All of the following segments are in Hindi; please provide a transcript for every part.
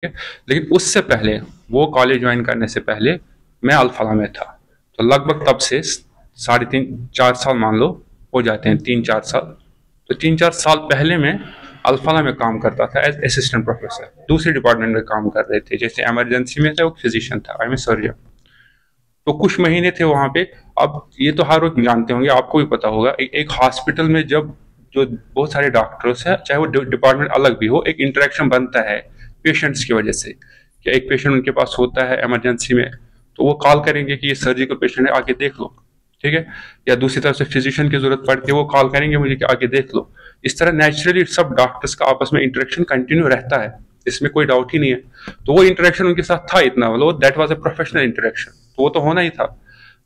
है। लेकिन उससे पहले, वो कॉलेज ज्वाइन करने से पहले मैं अल-फलाह में था। तो लगभग तब से 3.5-4 साल मान लो हो जाते हैं, 3-4 साल। तो 3-4 साल पहले मैं अल-फलाह में काम करता था एज असिस्टेंट प्रोफेसर। दूसरे डिपार्टमेंट में काम कर रहे थे, जैसे इमरजेंसी में था, वो फिजिशियन था, आई एम सर्जन। तो कुछ महीने थे वहां पे। अब ये तो हर वक्त जानते होंगे, आपको भी पता होगा, एक हॉस्पिटल में जब जो बहुत सारे डॉक्टर्स हैं, चाहे वो डिपार्टमेंट अलग भी हो, एक इंटरेक्शन बनता है पेशेंट्स की वजह से। कि एक पेशेंट उनके पास होता है इमरजेंसी में, तो वो कॉल करेंगे कि ये सर्जिकल पेशेंट है, आके देख लो, ठीक है। या दूसरी तरफ से फिजिशियन की जरूरत पड़ती है, वो कॉल करेंगे मुझे कि आके देख लो। इस तरह नेचुरली सब डॉक्टर्स का आपस में इंटरेक्शन कंटिन्यू रहता है, इसमें कोई डाउट ही नहीं है। तो वो इंटरेक्शन उनके साथ था इतना, मतलब that was a professional interaction, तो वो तो होना ही था।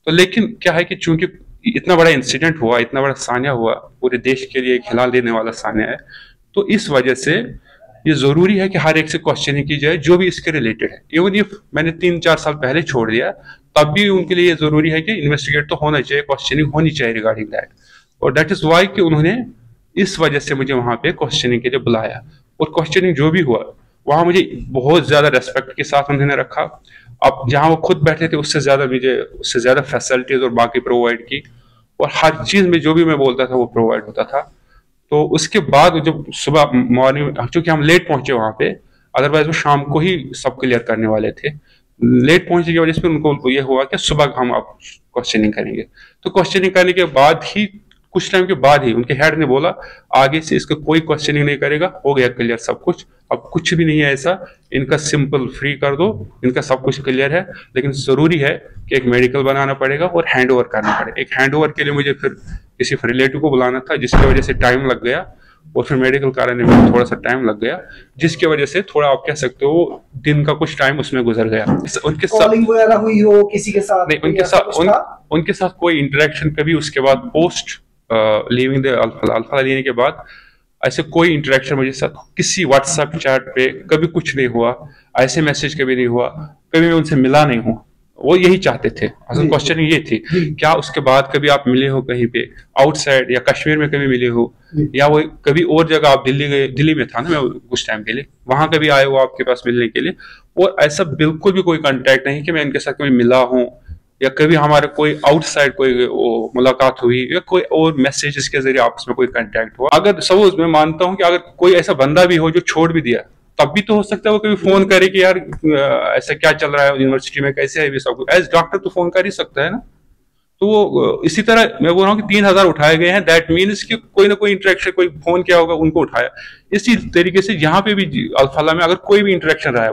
तो लेकिन क्या है कि चूंकि इतना बड़ा इंसिडेंट हुआ, इतना बड़ा सान्या हुआ, पूरे देश के लिए हिला देने वाला सान्या है, तो इस वजह से ये जरूरी है कि हर एक से क्वेश्चनिंग की जाए जो भी इसके रिलेटेड है। इवन इफ मैंने 3-4 साल पहले छोड़ दिया, तब भी उनके लिए जरूरी है कि इन्वेस्टिगेट तो होना चाहिए, क्वेश्चनिंग होनी चाहिए रिगार्डिंग दैट। और दैट इज वाई कि उन्होंने इस वजह से मुझे वहां पे क्वेश्चनिंग के लिए बुलाया। और क्वेश्चनिंग जो भी हुआ, वहां मुझे बहुत ज्यादा रेस्पेक्ट के साथ उन्होंने रखा। अब जहां वो खुद बैठे थे, उससे ज्यादा फैसिलिटीज और बाकी प्रोवाइड की। और हर चीज में जो भी मैं बोलता था वो प्रोवाइड होता था। तो उसके बाद जब सुबह मॉर्निंग, चूंकि हम लेट पहुंचे वहां पे, अदरवाइज वो शाम को ही सब क्लियर करने वाले थे। लेट पहुंचने की वजह से उनको ये हुआ कि सुबह हम अब क्वेश्चनिंग करेंगे। तो क्वेश्चनिंग करने के बाद ही, कुछ टाइम के बाद ही उनके हेड ने बोला आगे से इसका कोई क्वेश्चनिंग नहीं करेगा, हो गया क्लियर सब कुछ, अब कुछ भी नहीं है ऐसा, इनका सिंपल फ्री कर दो, इनका सब कुछ क्लियर है। लेकिन जरूरी है कि एक मेडिकल बनाना पड़ेगा और हैंड ओवर करना पड़ेगा। एक हैंड ओवर के लिए मुझे फिर किसी रिलेटिव को बुलाना था, जिसकी वजह से टाइम लग गया। और फिर मेडिकल कराने में थोड़ा सा टाइम लग गया, जिसकी वजह से थोड़ा आप कह सकते हो दिन का कुछ टाइम उसमें गुजर गया। उनके साथ कॉलिंग वगैरह हुई हो किसी के साथ? नहीं, उनके साथ कोई इंटरेक्शन कभी उसके बाद पोस्ट लीविंग द अल-फलाह लेने के बाद ऐसे कोई इंटरेक्शन मुझे साथ किसी व्हाट्सएप चैट पे कभी कुछ नहीं हुआ, ऐसे मैसेज कभी नहीं हुआ, कभी मैं उनसे मिला नहीं हूँ। वो यही चाहते थे, असल क्वेश्चन ये थी, क्या उसके बाद कभी आप मिले हो कहीं पे आउटसाइड, या कश्मीर में कभी मिले हो, या वो कभी और जगह, आप दिल्ली गए, दिल्ली में था ना मैं कुछ टाइम के लिए, वहां कभी आए हो आपके पास मिलने के लिए। और ऐसा बिल्कुल भी कोई कांटेक्ट नहीं कि मैं इनके साथ कभी मिला हूँ, या कभी हमारे कोई आउटसाइड कोई मुलाकात हुई, या कोई और मैसेजेस के जरिए आपस में कोई कांटेक्ट हुआ। अगर सपोज मैं मानता हूं कि अगर कोई ऐसा बंदा भी हो जो छोड़ भी दिया, तब भी तो हो सकता है वो कभी फोन करे कि यार ऐसा क्या चल रहा है यूनिवर्सिटी में, कैसे है, भी सब कुछ एज डॉक्टर तो फोन कर ही सकता है ना। तो वो इसी तरह मैं बोल रहा हूँ कि 3,000 उठाए गए हैं, दैट मीन्स कि कोई ना कोई इंटरेक्शन, कोई फोन किया होगा, उनको उठाया। इसी तरीके से यहाँ पे भी अल-फलाह में अगर कोई भी इंटरेक्शन रहा है,